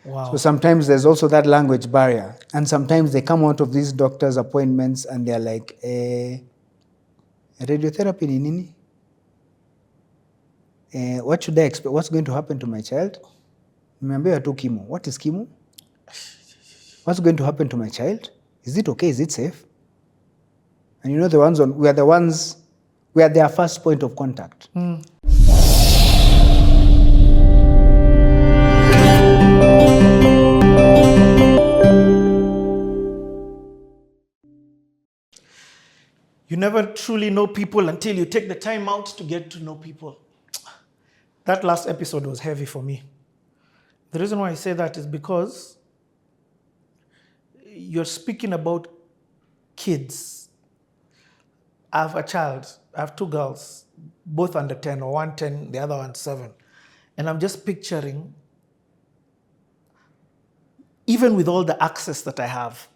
Wow. So sometimes there's also that language barrier. And sometimes they come out of these doctor's appointments and they're like, radiotherapy ni nini? What should I expect? What's going to happen to my child? Nimeambiwa tu chemo. What is chemo? What's going to happen to my child? Is it okay? Is it safe? And you know we are their first point of contact. You never truly know people until you take the time out to get to know people. That last episode was heavy for me. The reason why I say that is because you're speaking about kids. I have a child. I have 2 girls, both under 10, or one 10, the other one 7. And I'm just picturing, even with all the access that I have,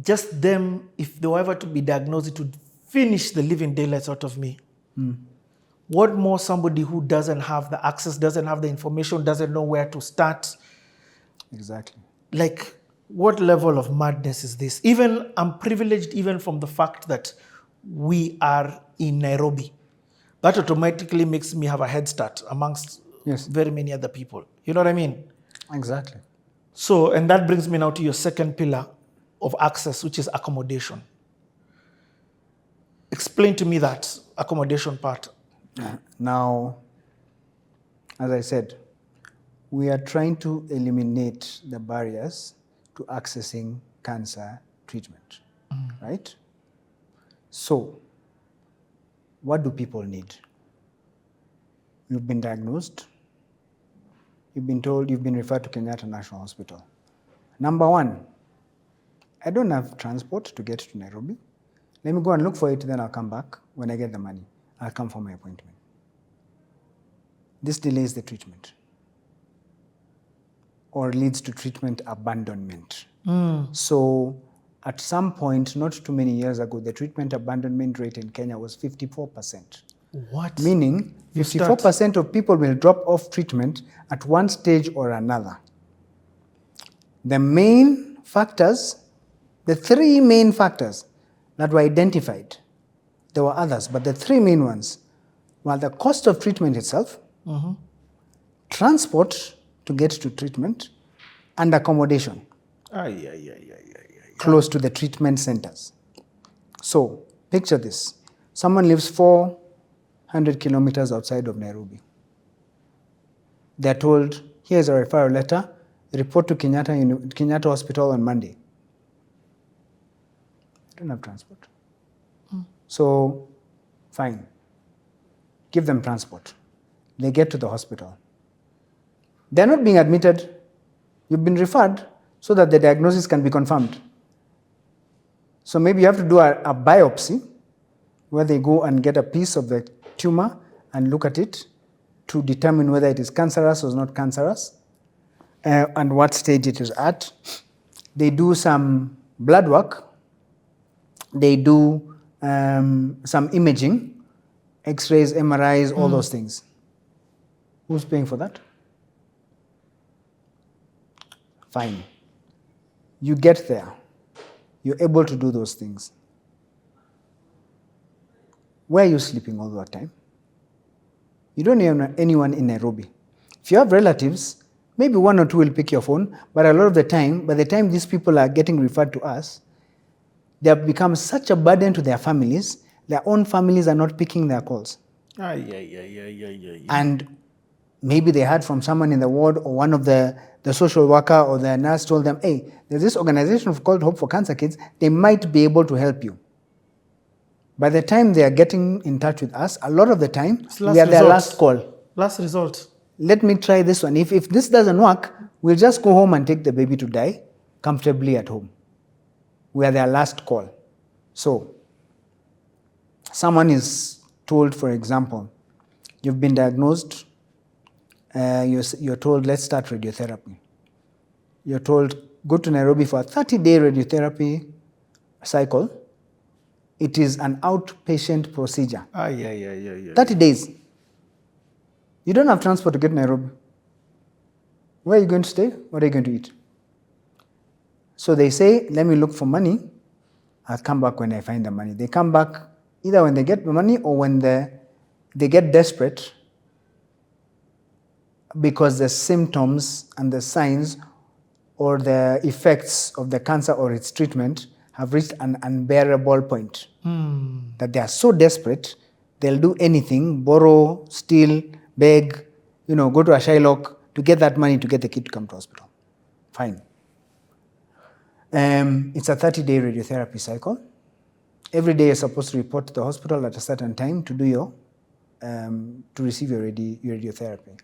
just them, if they were ever to be diagnosed, it would finish the living daylights out of me. What more somebody who doesn't have the access, doesn't have the information, doesn't know where to start? Exactly. Like, what level of madness is this? Even, I'm privileged even from the fact that we are in Nairobi. That automatically makes me have a head start amongst very many other people. You know what I mean? Exactly. So, and that brings me now to your second pillar of access, which is accommodation. Explain to me that accommodation part. Now, as I said, we are trying to eliminate the barriers to accessing cancer treatment, right? So, what do people need? You've been diagnosed. You've been told, you've been referred to Kenyatta National Hospital. Number 1, I don't have transport to get to Nairobi. Let me go and look for it, then I'll come back. When I get the money, I'll come for my appointment. This delays the treatment or leads to treatment abandonment. So at some point, not too many years ago, the treatment abandonment rate in Kenya was 54%. What? Meaning 54% of people will drop off treatment at one stage or another. The main factors, the 3 main factors that were identified, there were others, but the 3 main ones were the cost of treatment itself, transport to get to treatment, and accommodation close to the treatment centers. So, picture this. Someone lives 400 kilometers outside of Nairobi. They're told, here's a referral letter, report to Kenyatta Hospital on Monday. They don't have transport. So, fine. Give them transport. They get to the hospital. They're not being admitted. You've been referred so that the diagnosis can be confirmed. So maybe you have to do a biopsy where they go and get a piece of the tumor and look at it to determine whether it is cancerous or not cancerous and what stage it is at. They do some blood work. They do some imaging, X-rays, MRIs, all those things. Who's paying for that? Fine. You get there. You're able to do those things. Where are you sleeping all the time? You don't have anyone in Nairobi. If you have relatives, maybe 1 or 2 will pick your phone, but a lot of the time, by the time these people are getting referred to us, they have become such a burden to their families, their own families are not picking their calls. And maybe they heard from someone in the ward or one of the social worker or the nurse told them, hey, there's this organization called Hope for Cancer Kids. They might be able to help you. By the time they are getting in touch with us, a lot of the time, we are their last call. Last resort. Let me try this one. If this doesn't work, we'll just go home and take the baby to die comfortably at home. We are their last call. So, someone is told, for example, you've been diagnosed, you're told, let's start radiotherapy. You're told, go to Nairobi for a 30-day radiotherapy cycle. It is an outpatient procedure. 30 days. You don't have transport to get to Nairobi. Where are you going to stay? What are you going to eat? So they say, let me look for money. I'll come back when I find the money. They come back either when they get the money or when they get desperate because the symptoms and the signs or the effects of the cancer or its treatment have reached an unbearable point. That they are so desperate, they'll do anything, borrow, steal, beg, go to a Shylock to get that money to get the kid to come to hospital. Fine. It's a 30-day radiotherapy cycle. Every day you're supposed to report to the hospital at a certain time to do to receive your radiotherapy.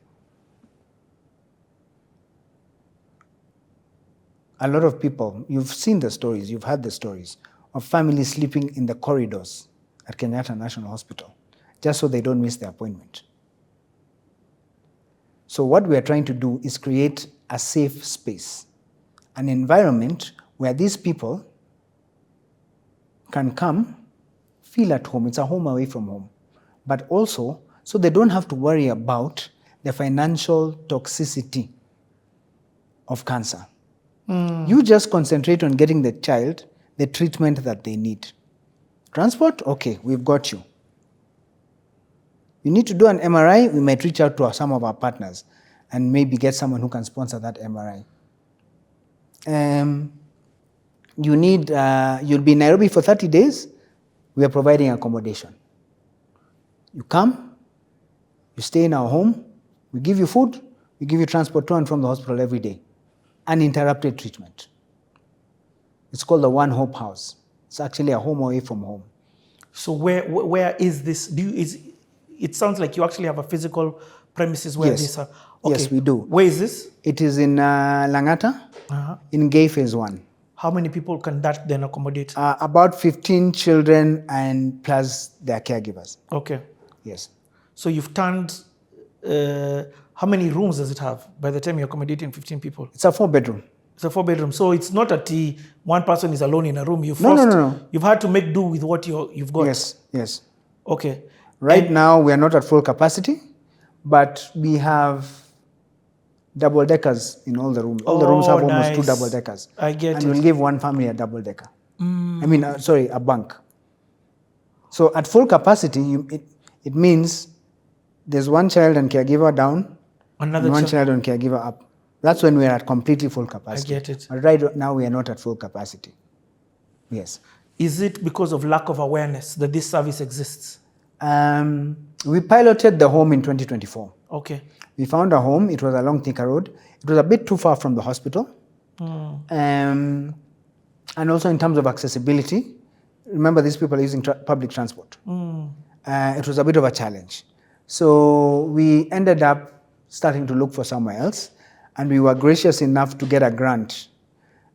A lot of people, you've seen the stories, you've heard the stories of families sleeping in the corridors at Kenyatta National Hospital just so they don't miss their appointment. So what we are trying to do is create a safe space, an environment where these people can come, feel at home. It's a home away from home. But also, so they don't have to worry about the financial toxicity of cancer. You just concentrate on getting the child the treatment that they need. Transport? Okay, we've got you. You need to do an MRI, we might reach out to some of our partners and maybe get someone who can sponsor that MRI. You'll be in Nairobi for 30 days, we are providing accommodation. You come, you stay in our home, we give you food, we give you transport to and from the hospital every day. Uninterrupted treatment. It's called the One Hope House. It's actually a home away from home. So where is this? It sounds like you actually have a physical premises where Yes. these are. Okay. Yes, we do. Where is this? It is in Langata, in Gay Phase 1. How many people can that then accommodate? About 15 children and plus their caregivers. Okay. Yes. So you've turned, how many rooms does it have by the time you're accommodating 15 people? It's a 4-bedroom. It's a 4-bedroom. So it's not that one person is alone in a room. No. You've had to make do with what you've got. Yes. Okay. Right now, we are not at full capacity, but we have double-deckers in all the rooms. All the rooms have almost 2 double-deckers. I get and it. we'll give one family a double-decker. A bunk. So at full capacity, it means there's one child and caregiver down, and one child and caregiver up. That's when we are at completely full capacity. I get it. But right now, we are not at full capacity. Yes. Is it because of lack of awareness that this service exists? We piloted the home in 2024. Okay. We found a home. It was along Thika Road. It was a bit too far from the hospital. And also in terms of accessibility, remember these people are using public transport. It was a bit of a challenge. So we ended up starting to look for somewhere else. And we were gracious enough to get a grant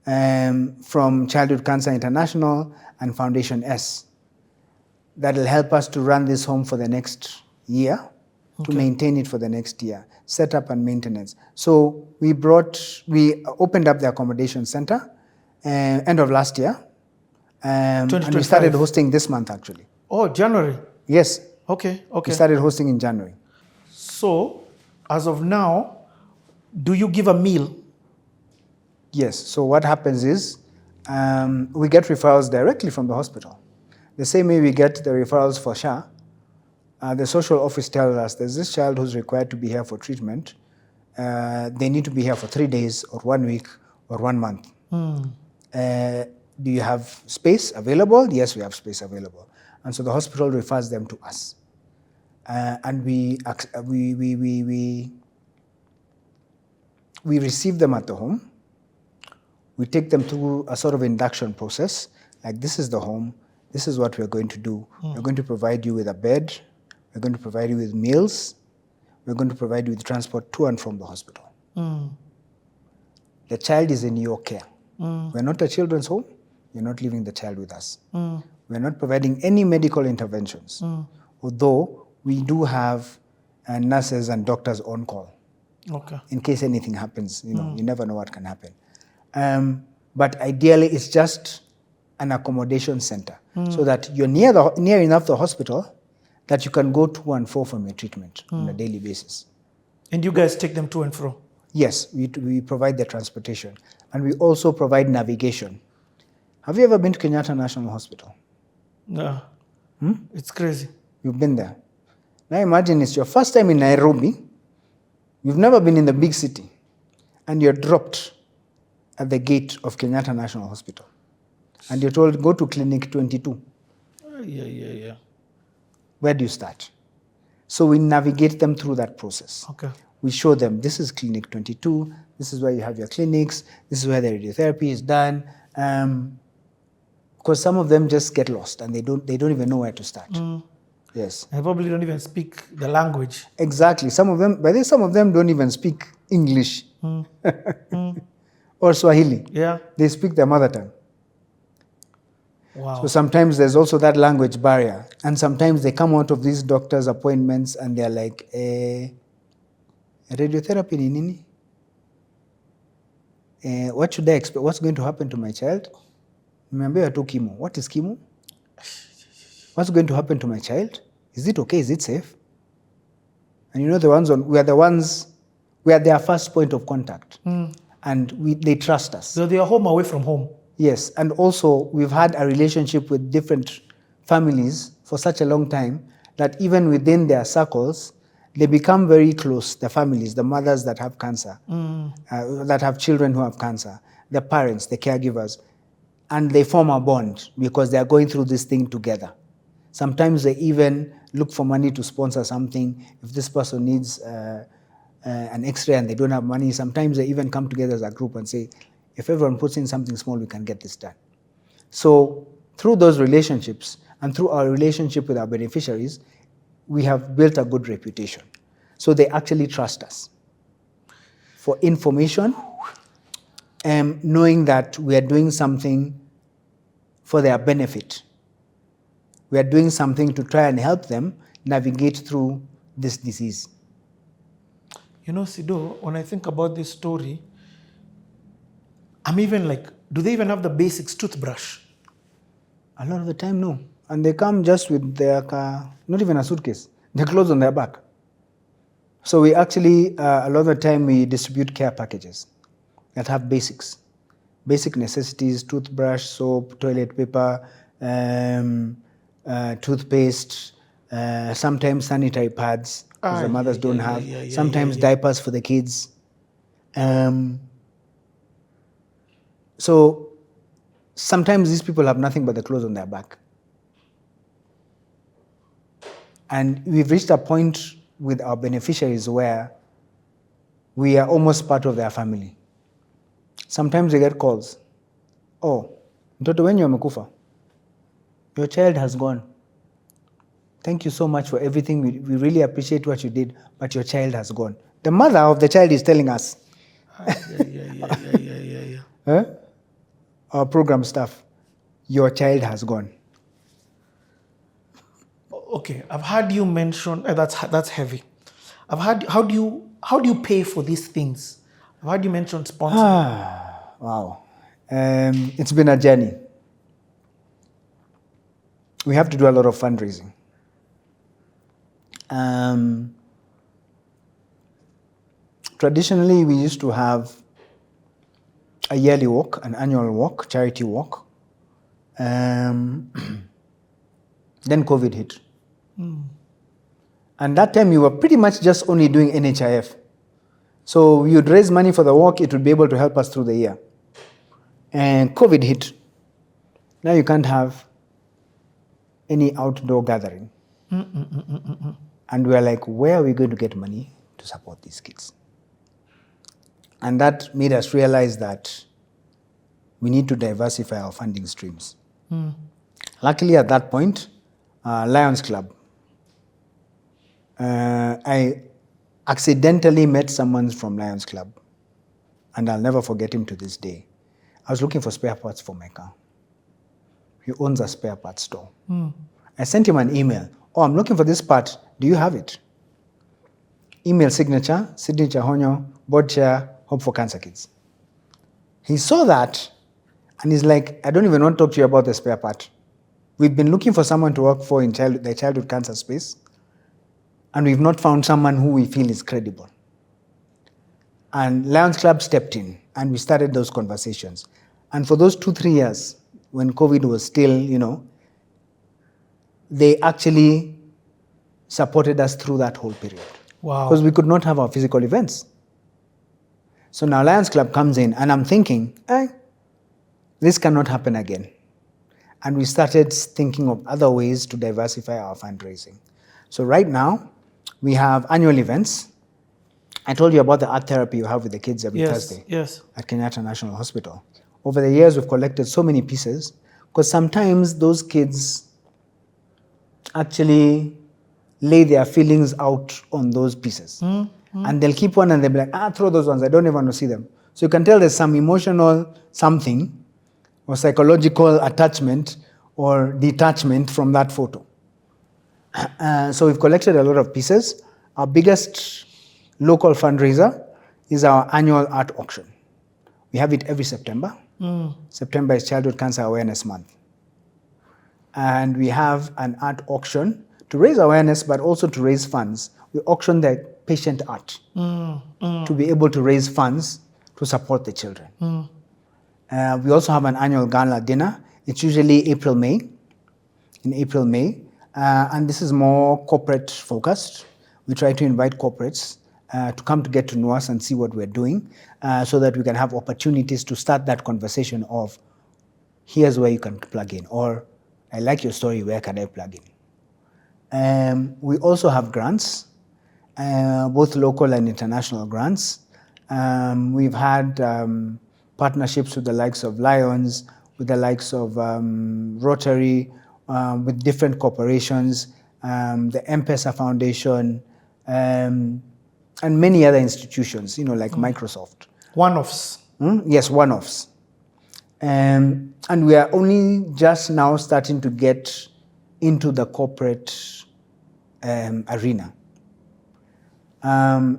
from Childhood Cancer International and Foundation S that will help us to run this home for the next year, to maintain it for the next year, setup and maintenance. So we opened up the accommodation center end of last year, and we started hosting this month actually. Oh, January? Yes. Okay. We started hosting in January. So, as of now, do you give a meal? Yes. So what happens is we get referrals directly from the hospital. The same way we get the referrals for SHA, the social office tells us there's this child who's required to be here for treatment. They need to be here for 3 days or 1 week or 1 month. Do you have space available? Yes, we have space available. And so the hospital refers them to us. And we receive them at the home. We take them through a sort of induction process. Like, this is the home. This is what we're going to do. We're going to provide you with a bed. We're going to provide you with meals. We're going to provide you with transport to and from the hospital. The child is in your care. We're not a children's home. You're not leaving the child with us. We're not providing any medical interventions, although we do have nurses and doctors on call. Okay. In case anything happens, you never know what can happen. But ideally, it's just an accommodation center, so that you're near enough the hospital that you can go to and fro from your treatment on a daily basis. And you guys take them to and fro? Yes, we provide the transportation. And we also provide navigation. Have you ever been to Kenyatta National Hospital? No. It's crazy. You've been there. Now imagine it's your first time in Nairobi. You've never been in the big city. And you're dropped at the gate of Kenyatta National Hospital. And you're told, go to clinic 22. Yeah. Where do you start? So we navigate them through that process. Okay. We show them, this is clinic 22, this is where you have your clinics, this is where the radiotherapy is done. Because some of them just get lost and they don't even know where to start. Yes. I probably don't even speak the language. Exactly. Some of them don't even speak English or Swahili. Yeah. They speak their mother tongue. Wow. So sometimes there's also that language barrier. And sometimes they come out of these doctors' appointments and they're like, radiotherapy ni nini? What should I expect? What's going to happen to my child? Nimeambiwa tu chemo. What is chemo? What's going to happen to my child? Is it okay? Is it safe? And you know, we are their first point of contact. And they trust us. So they are home away from home. Yes, and also we've had a relationship with different families for such a long time that even within their circles, they become very close, the families, the mothers that have cancer, that have children who have cancer, the parents, the caregivers, and they form a bond because they are going through this thing together. Sometimes they even look for money to sponsor something. If this person needs an X-ray and they don't have money, sometimes they even come together as a group and say, if everyone puts in something small, we can get this done. So through those relationships and through our relationship with our beneficiaries, we have built a good reputation. So they actually trust us for information, knowing that we are doing something for their benefit. We are doing something to try and help them navigate through this disease. You know, Sido, when I think about this story, I'm even like, do they even have the basics toothbrush? A lot of the time, no. And they come just with their car, not even a suitcase, their clothes on their back. So we actually, a lot of the time, we distribute care packages that have basics. Basic necessities, toothbrush, soap, toilet paper, toothpaste, sometimes sanitary pads, because the mothers don't have, sometimes diapers for the kids. So sometimes these people have nothing but the clothes on their back. And we've reached a point with our beneficiaries where we are almost part of their family. Sometimes they get calls. Oh, mtoto wenyu amekufa. Your child has gone. Thank you so much for everything. We really appreciate what you did, but your child has gone. The mother of the child is telling us. Our program staff, your child has gone. Okay, I've heard you mention that's heavy. I've heard how do you pay for these things? I've heard you mention sponsoring. Wow, it's been a journey. We have to do a lot of fundraising. Traditionally, we used to have a yearly walk, an annual walk, charity walk. Then COVID hit. And that time we were pretty much just only doing NHIF. So we would raise money for the walk, it would be able to help us through the year. And COVID hit. Now you can't have any outdoor gathering. And we're like, where are we going to get money to support these kids? And that made us realize that we need to diversify our funding streams. Luckily, at that point, Lions Club, I accidentally met someone from Lions Club, and I'll never forget him to this day. I was looking for spare parts for my car. He owns a spare parts store. I sent him an email. Oh, I'm looking for this part. Do you have it? Email signature, Sidney Chahonyo, board chair, Hope for Cancer Kids. He saw that, and he's like, I don't even want to talk to you about the spare part. We've been looking for someone to work for in the childhood cancer space, and we've not found someone who we feel is credible. And Lions Club stepped in and we started those conversations. And for those 2-3 years, when COVID was still, they actually supported us through that whole period. Wow. Because we could not have our physical events. So now Lions Club comes in and I'm thinking, this cannot happen again. And we started thinking of other ways to diversify our fundraising. So right now, we have annual events. I told you about the art therapy you have with the kids every Thursday at Kenyatta National Hospital. Over the years, we've collected so many pieces because sometimes those kids actually lay their feelings out on those pieces. And they'll keep one and they'll be like, throw those ones. I don't even want to see them. So you can tell there's some emotional something or psychological attachment or detachment from that photo. So we've collected a lot of pieces. Our biggest local fundraiser is our annual art auction. We have it every September. September is Childhood Cancer Awareness Month. And we have an art auction to raise awareness, but also to raise funds. We auction the patient art to be able to raise funds to support the children. We also have an annual gala dinner. It's usually in April, May. And this is more corporate focused. We try to invite corporates to come to get to know us and see what we're doing so that we can have opportunities to start that conversation of, here's where you can plug in, or I like your story, where can I plug in? We also have grants, both local and international grants. We've had partnerships with the likes of Lions, with the likes of Rotary, with different corporations, the M-PESA Foundation, and many other institutions, like Microsoft. One-offs. Yes, one-offs. And we are only just now starting to get into the corporate arena.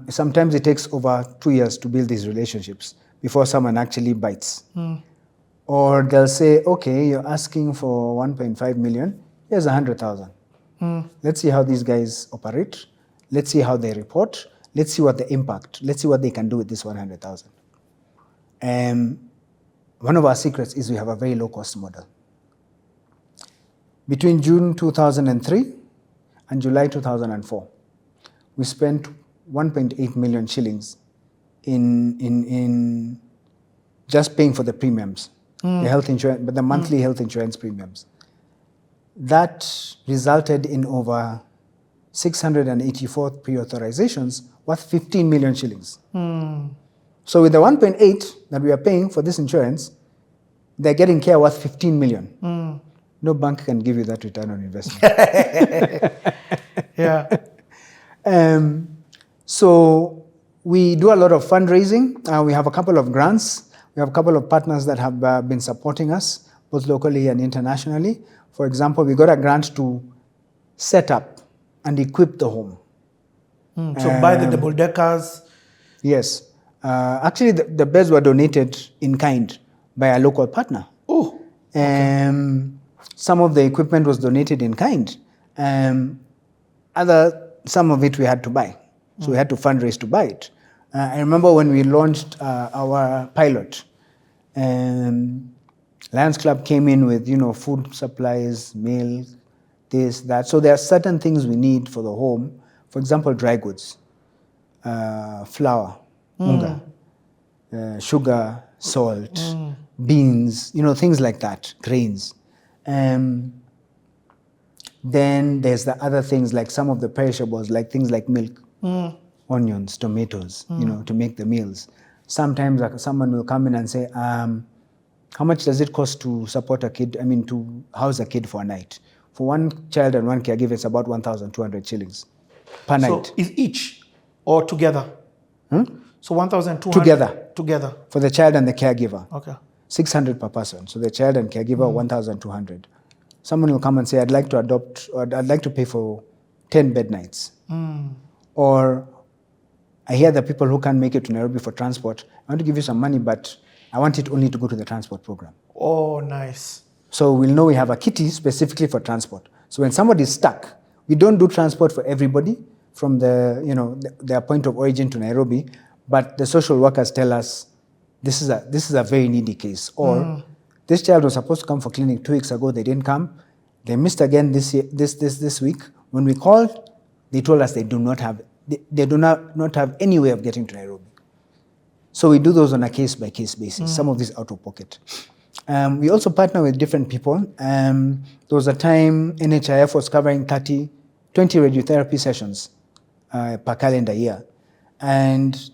Sometimes it takes over 2 years to build these relationships before someone actually bites. Or they'll say, okay, you're asking for 1.5 million, here's 100,000. Let's see how these guys operate. Let's see how they report. Let's see what the impact, let's see what they can do with this 100,000. One of our secrets is we have a very low cost model. Between June 2003 and July 2004, we spent 1.8 million shillings in just paying for the premiums, the health insurance, but the monthly health insurance premiums. That resulted in over 684 pre-authorizations worth 15 million shillings. So with the 1.8 that we are paying for this insurance, they're getting care worth 15 million. No bank can give you that return on investment. So we do a lot of fundraising. We have a couple of grants. We have a couple of partners that have been supporting us, both locally and internationally. For example, we got a grant to set up and equip the home. So buy the double deckers. Yes. Actually, the beds were donated in kind by a local partner. Oh. Okay. Some of the equipment was donated in kind. Some of it we had to buy. So we had to fundraise to buy it. I remember when we launched our pilot, Lions Club came in with, food supplies, milk, this, that. So there are certain things we need for the home. For example, dry goods, flour, unga, sugar, salt, beans, things like that, grains. Then there's the other things like some of the perishables, like things like milk, onions, tomatoes, to make the meals. Sometimes someone will come in and say, how much does it cost to support a kid, to house a kid for a night? For one child and one caregiver, it's about 1,200 shillings per night. So is each or together? So 1,200? Together. For the child and the caregiver. Okay. 600 per person. So the child and caregiver, 1,200. Someone will come and say, I'd like to adopt, or I'd like to pay for 10 bed nights. Or I hear the people who can't make it to Nairobi for transport, I want to give you some money, but I want it only to go to the transport program. Oh, nice. So we'll know we have a kitty specifically for transport. So when somebody's stuck, we don't do transport for everybody from their point of origin to Nairobi, but the social workers tell us this is a very needy case, or this child was supposed to come for clinic 2 weeks ago, they didn't come, they missed again this week. When we called, they told us they do not have any way of getting to Nairobi. So we do those on a case-by-case basis, some of these out of pocket. We also partner with different people. There was a time NHIF was covering 20 radiotherapy sessions per calendar year. And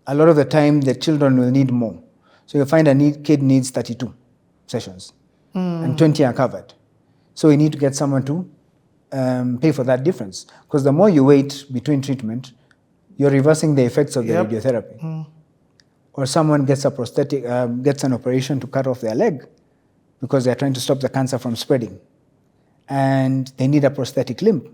a lot of the time, the children will need more. So you'll find kid needs 32 sessions, and 20 are covered. So we need to get someone to pay for that difference. Because the more you wait between treatment, you're reversing the effects of the radiotherapy. Or someone gets a prosthetic, gets an operation to cut off their leg because they're trying to stop the cancer from spreading. And they need a prosthetic limb.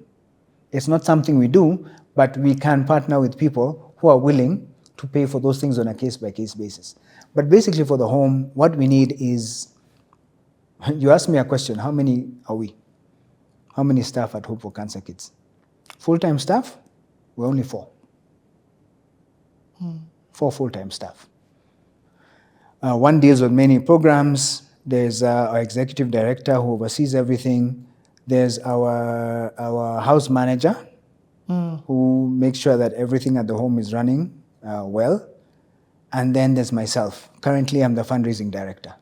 It's not something we do, but we can partner with people who are willing to pay for those things on a case-by-case basis. But basically for the home, what we need is, you asked me a question, how many are we? How many staff at Hope for Cancer Kids? Full-time staff, we're only 4. 4 full-time staff. One deals with many programs. There's our executive director who oversees everything. There's our house manager who makes sure that everything at the home is running well. And then there's myself. Currently, I'm the fundraising director.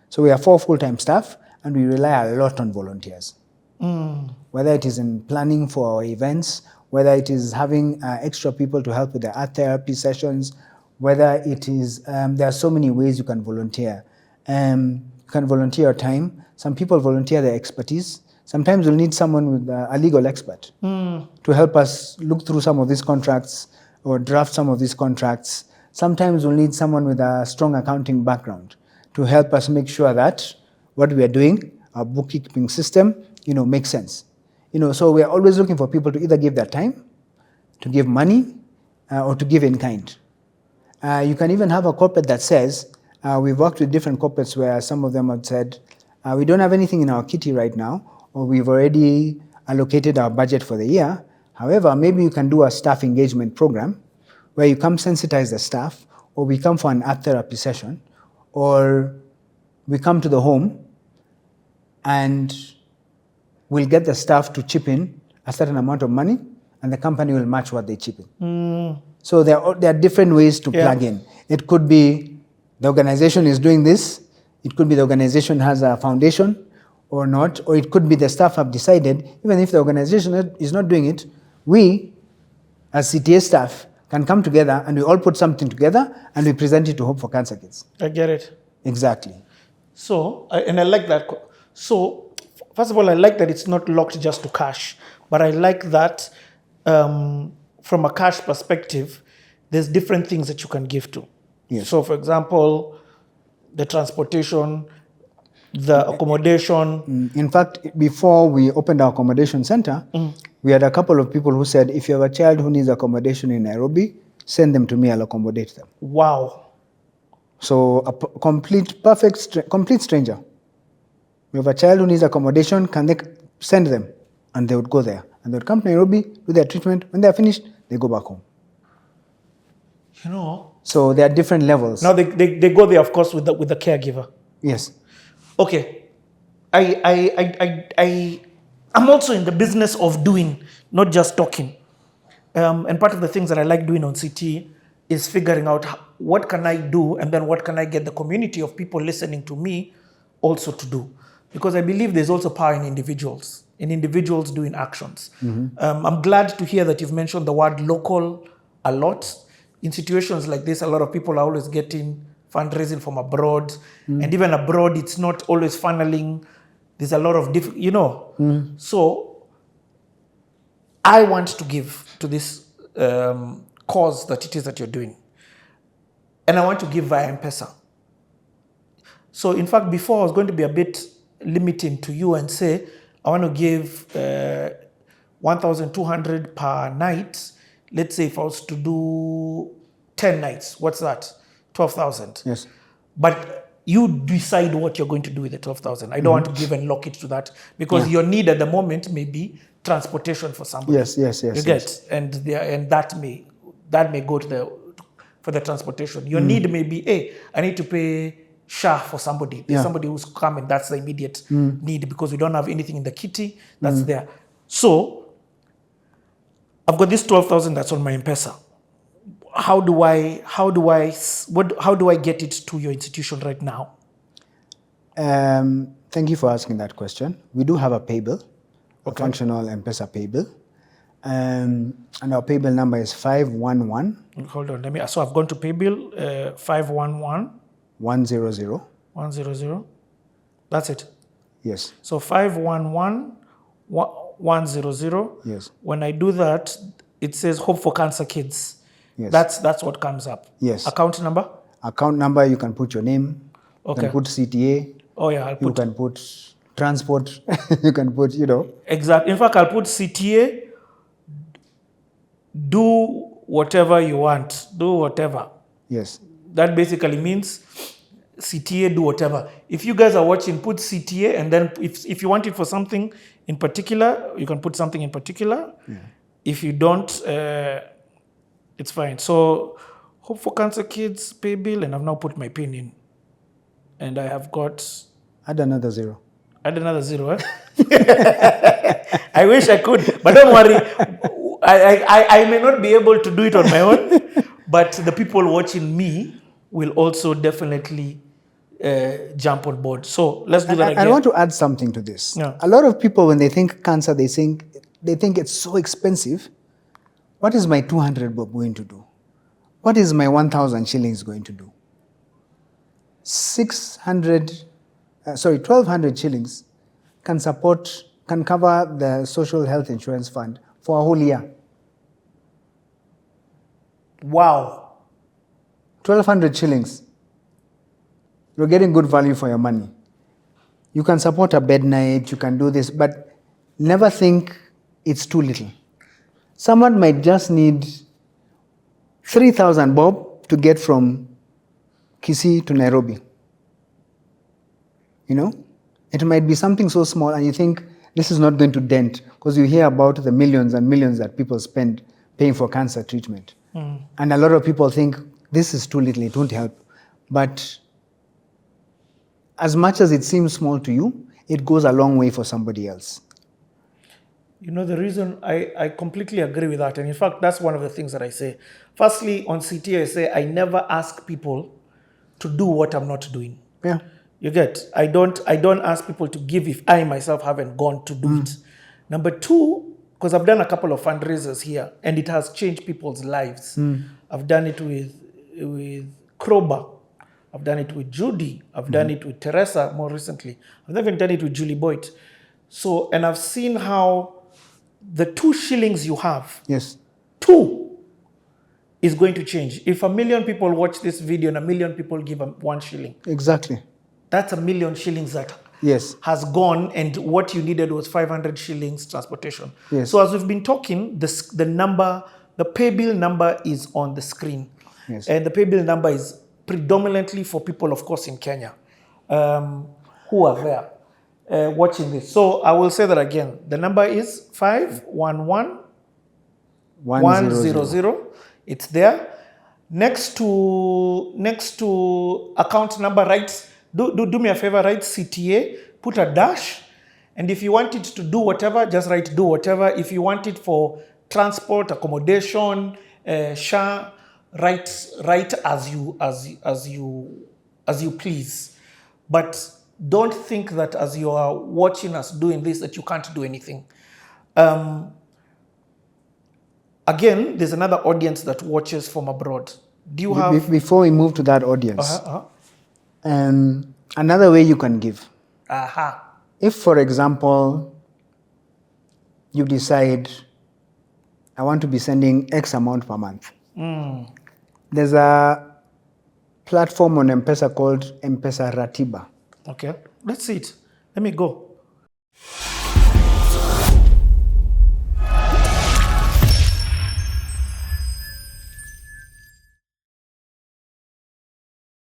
So we have 4 full-time staff, and we rely a lot on volunteers. Whether it is in planning for our events, whether it is having extra people to help with the art therapy sessions, whether it is, there are so many ways you can volunteer. You can volunteer your time. Some people volunteer their expertise. Sometimes we'll need someone with a legal expert to help us look through some of these contracts or draft some of these contracts. Sometimes we'll need someone with a strong accounting background to help us make sure that what we are doing, our bookkeeping system, makes sense. So we are always looking for people to either give their time, to give money, or to give in kind. You can even have a corporate that says, we've worked with different corporates where some of them have said, we don't have anything in our kitty right now, or we've already allocated our budget for the year. However, maybe you can do a staff engagement program where you come sensitize the staff, or we come for an art therapy session, or we come to the home and we'll get the staff to chip in a certain amount of money, and the company will match what they chip in. So there are different ways to plug in. It could be the organization is doing this. It could be the organization has a foundation or not. Or it could be the staff have decided, even if the organization is not doing it, we, as CTA staff, can come together and we all put something together and we present it to Hope for Cancer Kids. I get it. Exactly. So, and I like that. So, first of all, I like that it's not locked just to cash, but I like that from a cash perspective, there's different things that you can give to. Yes. So, for example, the transportation, the accommodation. In fact, before we opened our accommodation center, we had a couple of people who said, if you have a child who needs accommodation in Nairobi, send them to me, I'll accommodate them. Wow. So a complete stranger. We have a child who needs accommodation, can they send them? And they would go there. And they would come to Nairobi, do their treatment. When they're finished, they go back home. So there are different levels. Now they go there, of course, with the caregiver. Yes. Okay. I'm also in the business of doing, not just talking. And part of the things that I like doing on CT is figuring out what can I do, and then what can I get the community of people listening to me also to do. Because I believe there's also power in individuals doing actions. I'm glad to hear that you've mentioned the word local a lot. In situations like this, a lot of people are always getting fundraising from abroad. And even abroad, it's not always funneling. There's a lot of different, So I want to give to this cause that it is that you're doing. And I want to give via M-Pesa. So in fact, before I was going to be a bit limiting to you and say, I want to give 1,200 per night. Let's say if I was to do 10 nights, what's that? 12,000. Yes. But you decide what you're going to do with the 12,000. I don't want to give and lock it to that, because your need at the moment may be transportation for somebody. Yes. You get, and that may go to for the transportation. Your need may be, hey, I need to pay SHA for somebody. There's somebody who's coming. That's the immediate need because we don't have anything in the kitty that's there. So I've got this 12,000 that's on my M-Pesa. How do I get it to your institution right now? Thank you for asking that question. We do have a Paybill, a functional M-Pesa Paybill. And our Paybill number is 511. Hold on, so I've gone to Paybill 511 100. 100. That's it. Yes. So 511 100. Yes. When I do that, it says Hope for Cancer Kids. Yes. That's what comes up. Yes. Account number? Account number, you can put your name. You Okay. can put CTA. Oh yeah, I'll put. You can put transport. You can put, Exactly. In fact, I'll put CTA. Do whatever you want. Do whatever. Yes. That basically means CTA, do whatever. If you guys are watching, put CTA, and then if you want it for something in particular, you can put something in particular. Yeah. If you don't, it's fine. So Hope for Cancer Kids, Paybill, and I've now put my PIN in. And I have got... Add another 0. Add another 0, eh? I wish I could, but don't worry. I may not be able to do it on my own, but the people watching me will also definitely jump on board. So let's do that again. I want to add something to this. Yeah. A lot of people, when they think cancer, they think it's so expensive. What is my 200 bob going to do? What is my 1,000 shillings going to do? 1,200 shillings can cover the social health insurance fund for a whole year. Wow. 1,200 shillings. You're getting good value for your money. You can support a bed night, you can do this, but never think it's too little. Someone might just need 3,000 bob to get from Kisii to Nairobi. It might be something so small and you think this is not going to dent because you hear about the millions and millions that people spend paying for cancer treatment. And a lot of people think this is too little, it won't help. But as much as it seems small to you, it goes a long way for somebody else. The reason I completely agree with that. And in fact, that's one of the things that I say. Firstly, on CT, I say I never ask people to do what I'm not doing. Yeah. You get? I don't ask people to give if I myself haven't gone to do it. Number two, because I've done a couple of fundraisers here and it has changed people's lives. I've done it with Kroba. I've done it with Judy. I've done it with Teresa more recently. I've even done it with Julie Boyd. So, and I've seen how the 2 shillings you have, yes, 2 is going to change. If 1 million people watch this video and 1 million people give 1 shilling. Exactly. That's 1 million shillings that yes has gone, and what you needed was 500 shillings transportation. Yes. So as we've been talking, the Paybill number is on the screen. Yes. And the Paybill number is predominantly for people, of course, in Kenya who are there watching this. So I will say that again. The number is 511 100. It's there. Next to account number, write, do me a favor, write CTA, put a dash, and if you want it to do whatever, just write do whatever. If you want it for transport, accommodation, SHA, write as you please. But don't think that as you are watching us doing this that you can't do anything. Again, there's another audience that watches from abroad. Do you have... Before we move to that audience, another way you can give. If, for example, you decide, I want to be sending X amount per month. There's a platform on M-Pesa called M-Pesa Ratiba. Okay, let's see it. Let me go.